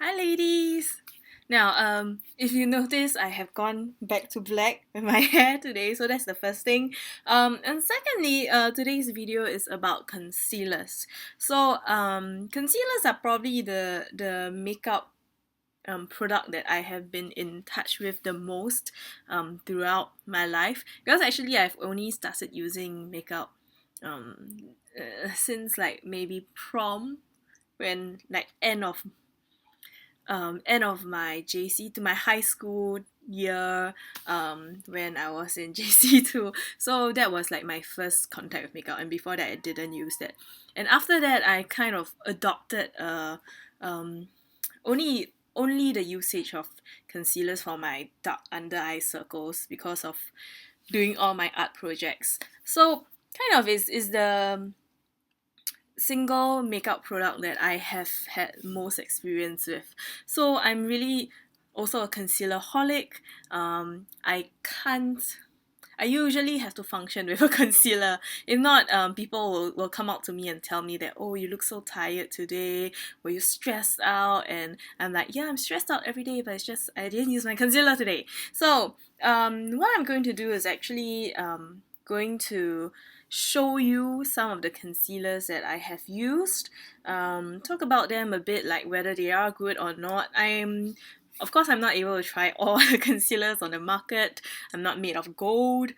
Hi ladies! Now, if you notice, I have gone back to black with my hair today, so that's the first thing. And secondly, today's video is about concealers. So, concealers are probably the makeup product that I have been in touch with the most throughout my life, because actually I've only started using makeup since like maybe prom, when like end of my JC to my high school year, when I was in JC too. So that was like my first contact with makeup, and before that I didn't use that. And after that I kind of adopted um, only the usage of concealers for my dark under eye circles because of doing all my art projects. So kind of is the single makeup product that I have had most experience with. So I'm really also a concealer-holic. I usually have to function with a concealer. If not, people will come out to me and tell me that, oh, you look so tired today. Were you stressed out? And I'm like, yeah, I'm stressed out every day, but it's just I didn't use my concealer today. So what I'm going to do is actually going to show you some of the concealers that I have used, talk about them a bit, like whether they are good or not. Of course, I'm not able to try all the concealers on the market. I'm not made of gold,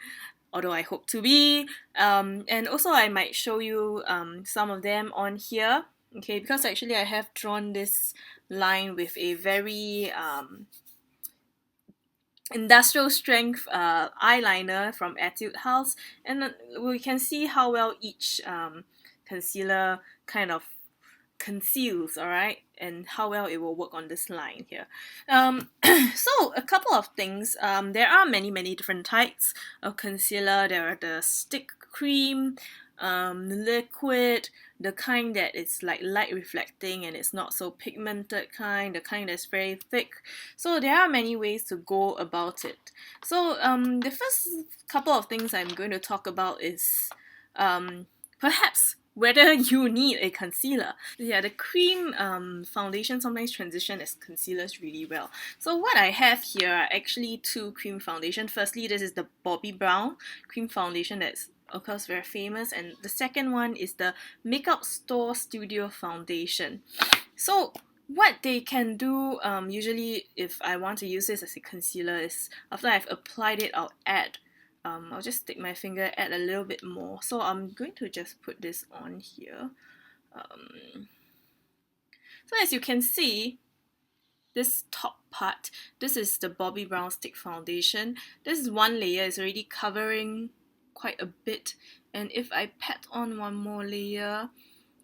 although I hope to be. And also, I might show you some of them on here. Okay, because actually I have drawn this line with a very industrial strength eyeliner from Etude House, and we can see how well each concealer kind of conceals, alright, and how well it will work on this line here. So a couple of things. There are many different types of concealer. There are the stick cream, liquid, the kind that is like light reflecting and it's not so pigmented kind, the kind that's very thick. So there are many ways to go about it. So the first couple of things I'm going to talk about is perhaps whether you need a concealer. Yeah, the cream foundation sometimes transition as concealers really well. So what I have here are actually two cream foundation. Firstly, this is the Bobbi Brown cream foundation that's of course very famous, and the second one is the Makeup Store Studio foundation. So what they can do, usually if I want to use this as a concealer, is after I've applied it, I'll just stick my finger, add a little bit more. So I'm going to just put this on here. So as you can see, this top part, this is the Bobbi Brown Stick Foundation. This is one layer, it's already covering quite a bit. And if I pat on one more layer,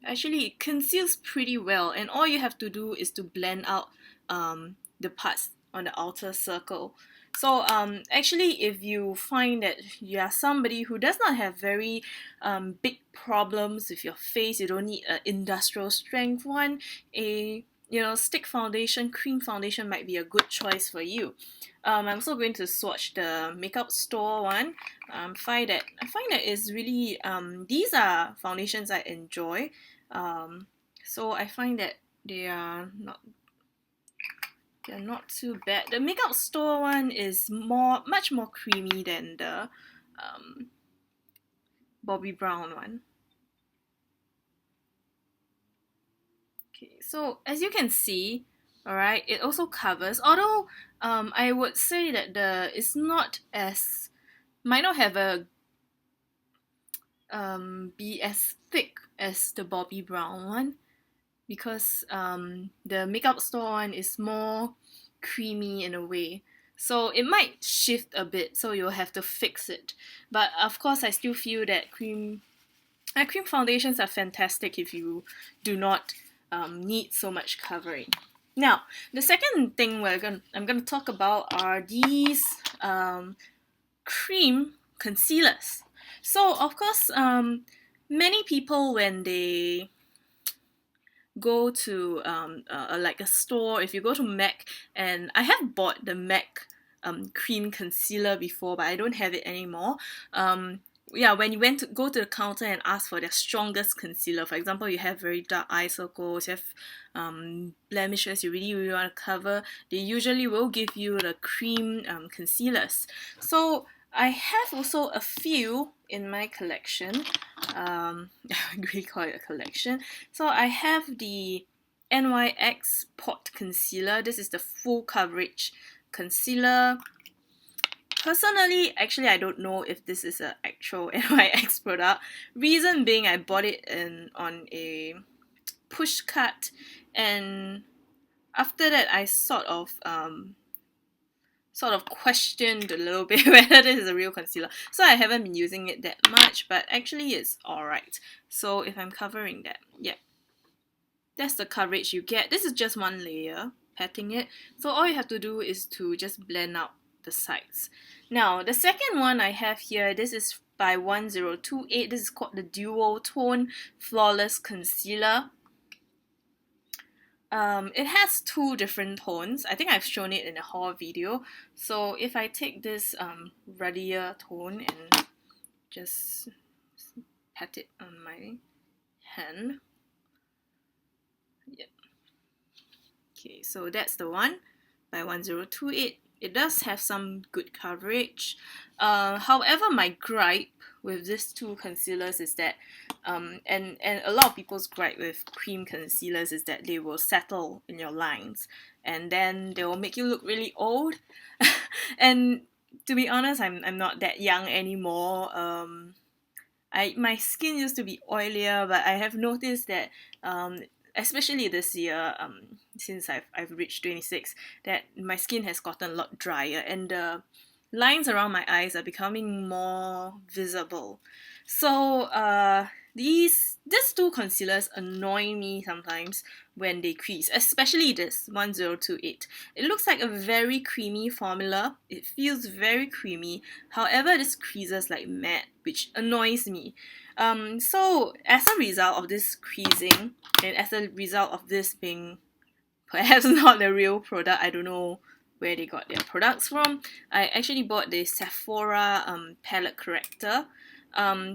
actually it conceals pretty well. And all you have to do is to blend out the parts on the outer circle. So actually, if you find that you are somebody who does not have very big problems with your face, you don't need an industrial strength one, a stick foundation, cream foundation might be a good choice for you. I'm also going to swatch the Makeup Store one. I find that it's really these are foundations I enjoy. So I find that they are not they're not too bad. The Makeup Store one is much more creamy than the Bobbi Brown one. Okay, so as you can see, alright, it also covers, although I would say that it's not as, might not have a be as thick as the Bobbi Brown one, because the Makeup Store one is more creamy in a way. So it might shift a bit, so you'll have to fix it. But of course, I still feel that cream foundations are fantastic if you do not need so much covering. Now, the second thing I'm gonna talk about are these cream concealers. So of course, many people when they go to like a store, if you go to MAC, and I have bought the MAC cream concealer before, but I don't have it anymore. yeah, when you go to the counter and ask for their strongest concealer, for example, you have very dark eye circles, you have blemishes you really want to cover, they usually will give you the cream concealers. So I have also a few in my collection. I really call it a collection. So I have the NYX Pot Concealer. This is the full coverage concealer. Personally, actually, I don't know if this is an actual NYX product. Reason being, I bought it on a push cut, and after that, I sort of questioned a little bit whether this is a real concealer. So I haven't been using it that much, but actually, it's alright. So if I'm covering that, yeah, that's the coverage you get. This is just one layer, patting it. So all you have to do is to just blend out the sides. Now, the second one I have here, this is by 1028. This is called the Duo Tone Flawless Concealer. It has two different tones. I think I've shown it in a haul video. So if I take this ruddier tone and just pat it on my hand. Yep. Okay, so that's the one by 1028. It does have some good coverage. However, my gripe with these two concealers is that, and a lot of people's gripe with cream concealers is that they will settle in your lines, and then they will make you look really old. And to be honest, I'm not that young anymore. My skin used to be oilier, but I have noticed that especially this year, since I've reached 26, that my skin has gotten a lot drier, and the lines around my eyes are becoming more visible. So these two concealers annoy me sometimes when they crease, especially this 1028. It looks like a very creamy formula. It feels very creamy. However, this creases like mad, which annoys me. So as a result of this creasing, and as a result of this being perhaps not the real product, I don't know where they got their products from, I actually bought the Sephora palette corrector.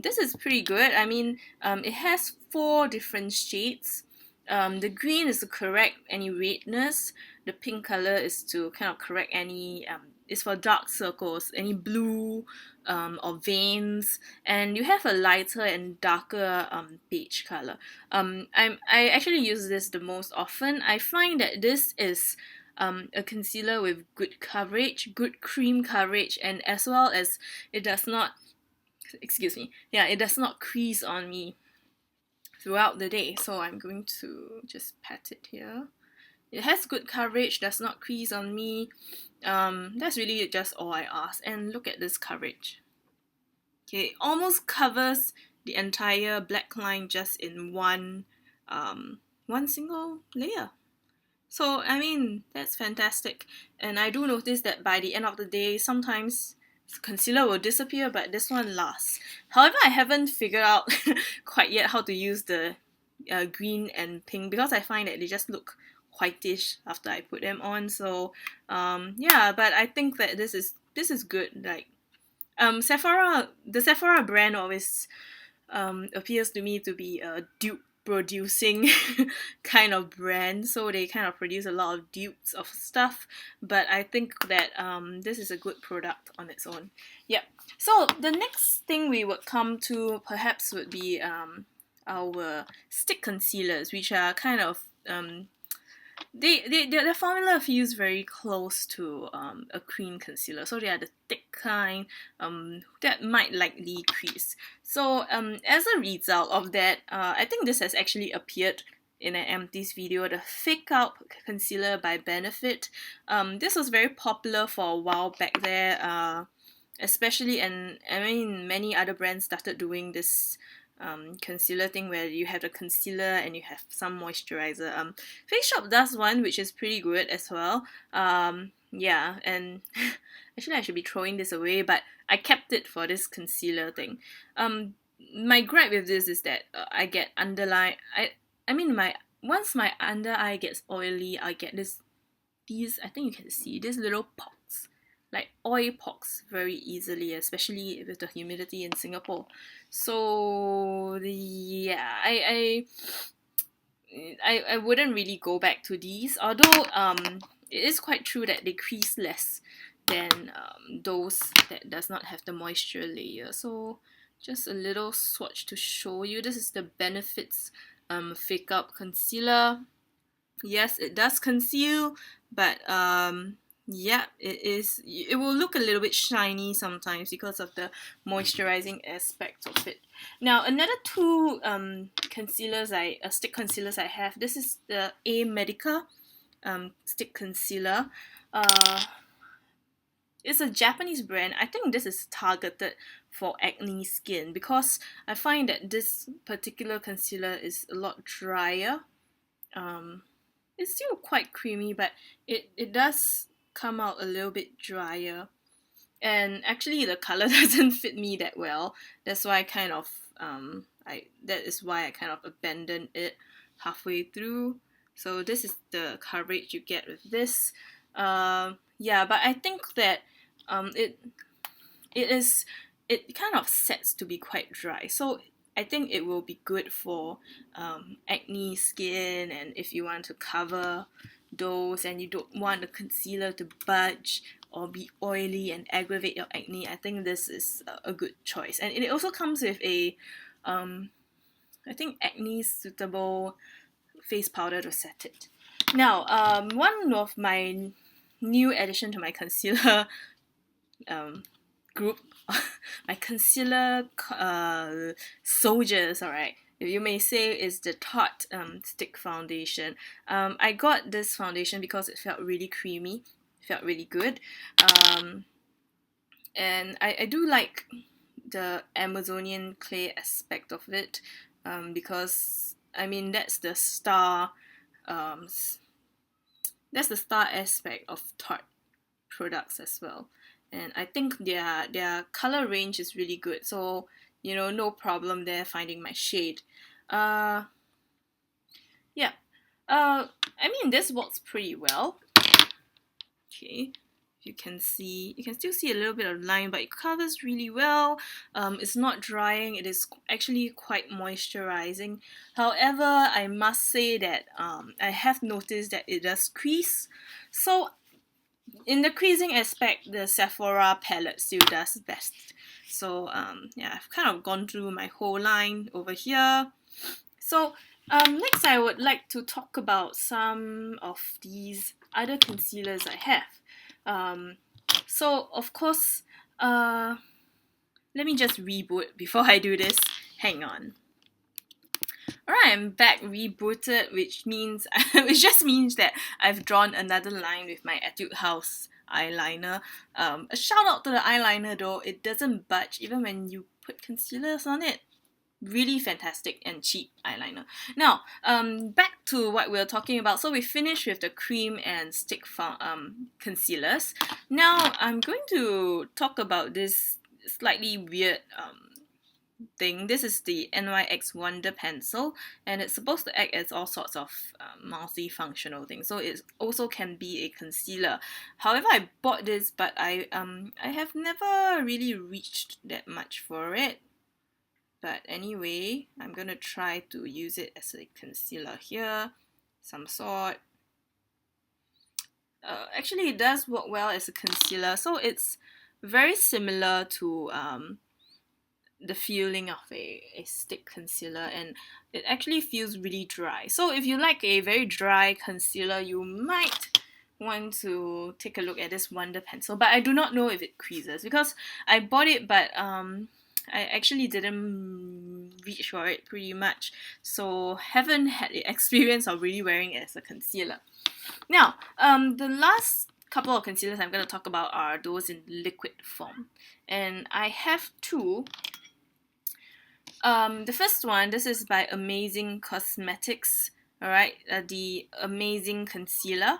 This is pretty good. I mean, it has 4 different shades. The green is to correct any redness. The pink color is to kind of correct any is for dark circles, any blue or veins, and you have a lighter and darker beige color. I actually use this the most often. I find that this is a concealer with good coverage, good cream coverage, and as well as it does not, it does not crease on me throughout the day. So I'm going to just pat it here. It has good coverage, does not crease on me. That's really just all I ask. And look at this coverage. Okay, it almost covers the entire black line just in one single layer. So I mean, that's fantastic. And I do notice that by the end of the day, sometimes concealer will disappear, but this one lasts. However, I haven't figured out quite yet how to use the green and pink, because I find that they just look whitish after I put them on. So yeah, but I think that this is good. Like Sephora, the Sephora brand always appears to me to be a dupe producing kind of brand, so they kind of produce a lot of dupes of stuff, but I think that this is a good product on its own. Yep. So the next thing we would come to perhaps would be our stick concealers, which are kind of their formula feels very close to a cream concealer, so they are the thick kind that might likely crease. So as a result of that, I think this has actually appeared in an Empties video, the Fake Out Concealer by Benefit. This was very popular for a while back there, especially, and I mean many other brands started doing this concealer thing where you have the concealer and you have some moisturizer. Face Shop does one which is pretty good as well. Yeah, and actually I should be throwing this away, but I kept it for this concealer thing. My gripe with this is that I get underline. I mean once my under eye gets oily, I get these. I think you can see these little pox like oil pops very easily, especially with the humidity in Singapore. So yeah, I wouldn't really go back to these, although it is quite true that they crease less than those that does not have the moisture layer. So just a little swatch to show you. This is the Benefits Fake Up Concealer. Yes, it does conceal, but yeah, it will look a little bit shiny sometimes because of the moisturizing aspect of it. Now another two stick concealers I have. This is the Amedica stick concealer. It's a Japanese brand. I think this is targeted for acne skin because I find that this particular concealer is a lot drier. It's still quite creamy, but it does come out a little bit drier. And actually the color doesn't fit me that well. That's why that is why I kind of abandoned it halfway through. So this is the coverage you get with this. Yeah, but I think that it it kind of sets to be quite dry. So I think it will be good for acne skin, and if you want to cover those and you don't want the concealer to budge or be oily and aggravate your acne, I think this is a good choice. And it also comes with a I think acne suitable face powder to set it. Now, one of my new addition to my concealer group, my concealer soldiers, alright, you may say, is the Tarte stick foundation. I got this foundation because it felt really creamy, felt really good, and I do like the Amazonian clay aspect of it, because I mean um, that's the star aspect of Tarte products as well. And I think their color range is really good, so no problem there finding my shade. Uh, yeah. I mean, this works pretty well. Okay, you can still see a little bit of line, but it covers really well. It's not drying. It is actually quite moisturizing. However, I must say that I have noticed that it does crease. So in the creasing aspect, the Sephora palette still does best. So yeah, I've kind of gone through my whole line over here. So next I would like to talk about some of these other concealers I have. So of course, let me just reboot before I do this. Hang on. Alright, I'm back rebooted, which just means that I've drawn another line with my Etude House eyeliner. A shout out to the eyeliner though, it doesn't budge even when you put concealers on it. Really fantastic and cheap eyeliner. Now, back to what we were talking about. So we finished with the cream and stick concealers. Now I'm going to talk about this slightly weird thing. This is the NYX Wonder Pencil, and it's supposed to act as all sorts of multifunctional things. So it also can be a concealer. However, I bought this, but I have never really reached that much for it. But anyway, I'm gonna try to use it as a concealer here, some sort. Actually, it does work well as a concealer, so it's very similar to the feeling of a stick concealer, and it actually feels really dry. So if you like a very dry concealer, you might want to take a look at this Wonder Pencil, but I do not know if it creases because I bought it, but I actually didn't reach for it pretty much, so haven't had the experience of really wearing it as a concealer. Now, the last couple of concealers I'm going to talk about are those in liquid form, and I have two. The first one, this is by Amazing Cosmetics, alright, the Amazing Concealer.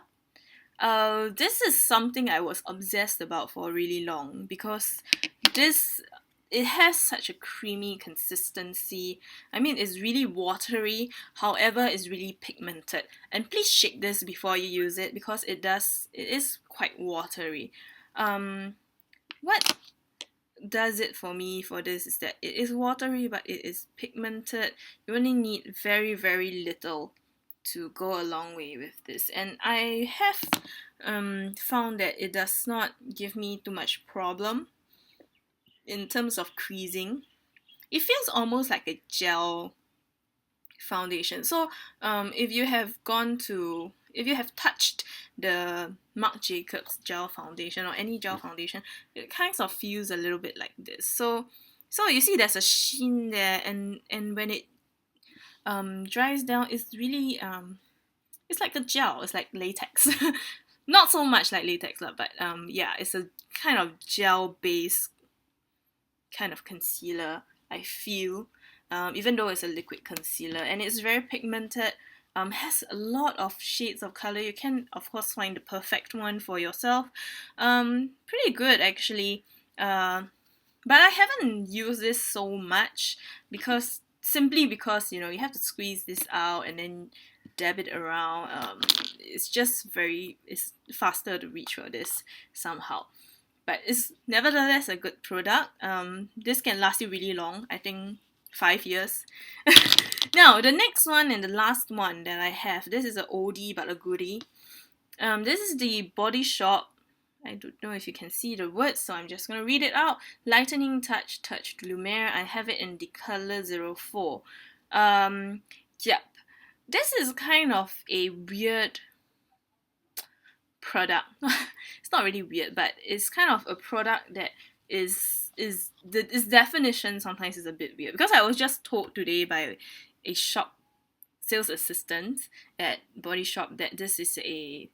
This is something I was obsessed about for really long because it has such a creamy consistency. I mean, it's really watery, however, it's really pigmented. And please shake this before you use it because it is quite watery. What does it for me for this is that it is watery, but it is pigmented. You only need very, very little to go a long way with this, and I have found that it does not give me too much problem in terms of creasing. It feels almost like a gel foundation. So if you have touched the Marc Jacobs gel foundation or any gel foundation, it kind of feels a little bit like this. So you see there's a sheen there, and when it dries down, it's really it's like a gel. It's like latex. Not so much like latex, but yeah, it's a kind of gel based kind of concealer, I feel, even though it's a liquid concealer, and it's very pigmented. Has a lot of shades of color. You can of course find the perfect one for yourself. Pretty good actually. But I haven't used this so much simply because you have to squeeze this out and then dab it around. It's faster to reach for this somehow. But it's nevertheless a good product. This can last you really long. I think 5 years. Now the next one and the last one that I have. This is an oldie but a goodie. This is the Body Shop. I don't know if you can see the words, so I'm just gonna read it out. Lightening Touch Lumiere. I have it in the color 04. Yep. This is kind of a weird product. It's not really weird, but it's kind of a product that its definition sometimes is a bit weird, because I was just told today by a shop sales assistant at Body Shop that this is a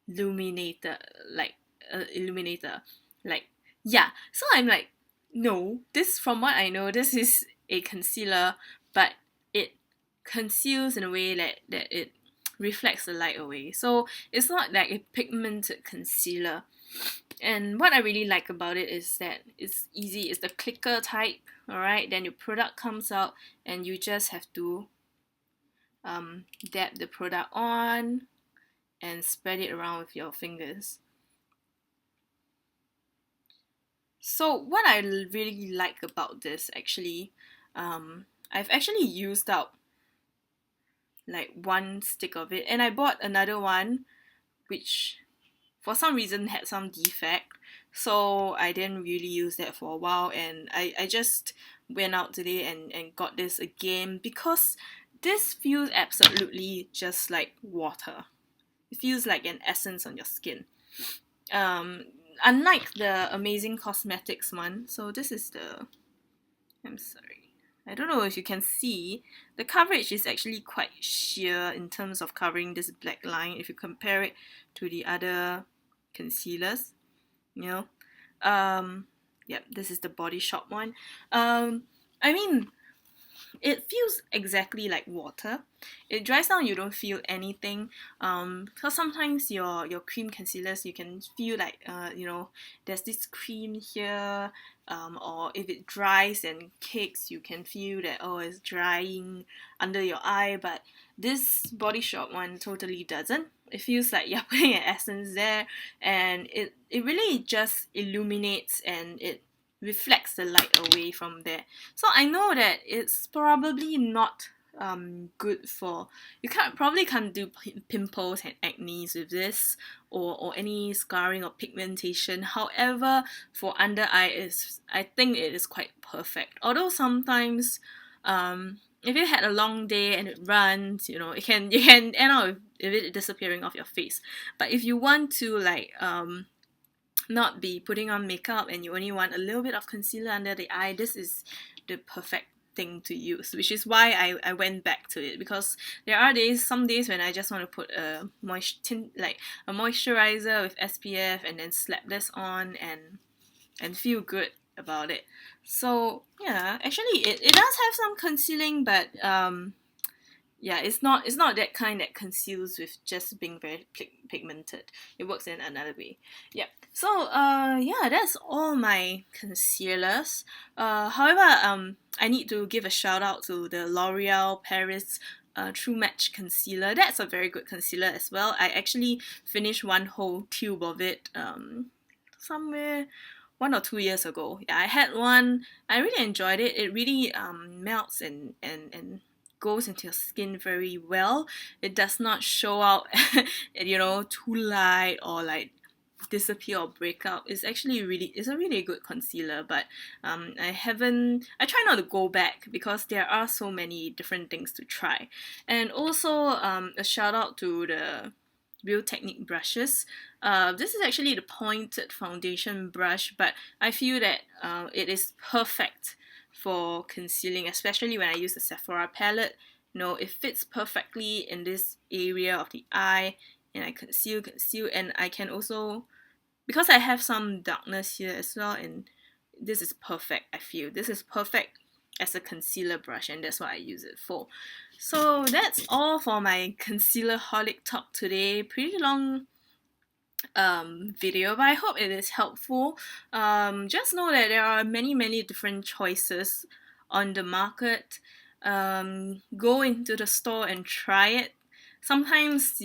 illuminator, yeah. So I'm like, no, this, from what I know, this is a concealer, but it conceals in a way that it reflects the light away. So it's not like a pigmented concealer. And what I really like about it is that it's easy. It's the clicker type, alright? Then your product comes out and you just have to dab the product on and spread it around with your fingers. So what I really like about this actually, I've actually used up like one stick of it, and I bought another one which for some reason had some defect, so I didn't really use that for a while, and I just went out today and got this again because this feels absolutely just like water. It feels like an essence on your skin. Unlike the Amazing Cosmetics one, so this is I'm sorry, I don't know if you can see, the coverage is actually quite sheer in terms of covering this black line if you compare it to the other concealers, Yep, this is the Body Shop one. I mean, it feels exactly like water. It dries down, you don't feel anything. Because sometimes your cream concealers, you can feel like there's this cream here. Or if it dries and cakes, you can feel that it's drying under your eye. But this Body Shop one totally doesn't. It feels like you're putting an essence there, and it really just illuminates and it reflects the light away from there. So I know that it's probably not good for, probably can't do pimples and acne with this, or any scarring or pigmentation. However, for under eye, I think it is quite perfect. Although sometimes if you had a long day and it runs, you can end up with it disappearing off your face. But if you want to not be putting on makeup and you only want a little bit of concealer under the eye, this is the perfect thing to use, which is why I went back to it, because there are some days when I just want to put a moisturizer with SPF and then slap this on and feel good about it. So yeah, actually it does have some concealing, but yeah, it's not that kind that conceals with just being very pigmented. It works in another way. Yeah. So yeah, that's all my concealers. However, I need to give a shout out to the L'Oreal Paris True Match concealer. That's a very good concealer as well. I actually finished one whole tube of it somewhere 1 or 2 years ago. Yeah, I had one. I really enjoyed it. It really melts and goes into your skin very well. It does not show out, too light or like disappear or break out. It's a really good concealer, but I try not to go back because there are so many different things to try. And also a shout out to the Real Technique brushes. This is actually the pointed foundation brush, but I feel that it is perfect for concealing, especially when I use the Sephora palette. It fits perfectly in this area of the eye, and I conceal, and I can also, because I have some darkness here as well, and this is perfect. I feel this is perfect as a concealer brush, and that's what I use it for. So that's all for my Concealer-holic talk today. Pretty long video, but I hope it is helpful. Just know that there are many different choices on the market. Go into the store and try it. Sometimes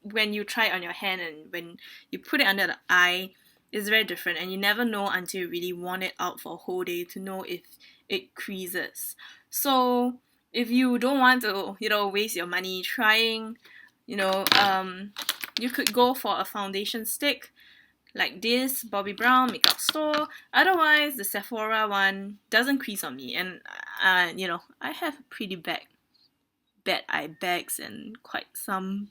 when you try it on your hand and when you put it under the eye, it's very different, and you never know until you really want it out for a whole day to know if it creases. So if you don't want to, waste your money trying, you could go for a foundation stick like this, Bobbi Brown makeup store. Otherwise, the Sephora one doesn't crease on me, and I have pretty bad eye bags and quite some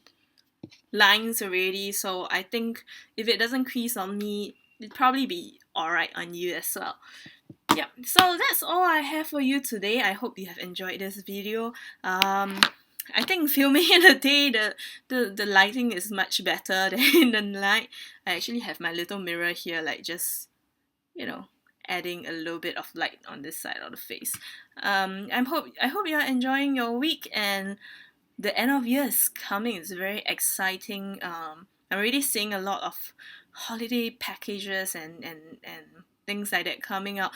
lines already. So I think if it doesn't crease on me, it'd probably be alright on you as well. Yeah, so that's all I have for you today. I hope you have enjoyed this video. I think filming in the day, the lighting is much better than in the night. I actually have my little mirror here, like just, adding a little bit of light on this side of the face. I hope you are enjoying your week, and the end of year is coming. It's very exciting. I'm already seeing a lot of holiday packages and things like that coming out.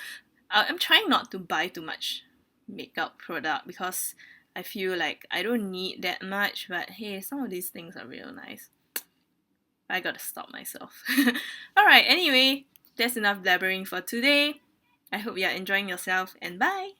I'm trying not to buy too much makeup product because I feel like I don't need that much, but hey, some of these things are real nice. I gotta stop myself. Alright, anyway, that's enough blabbering for today. I hope you are enjoying yourself, and bye!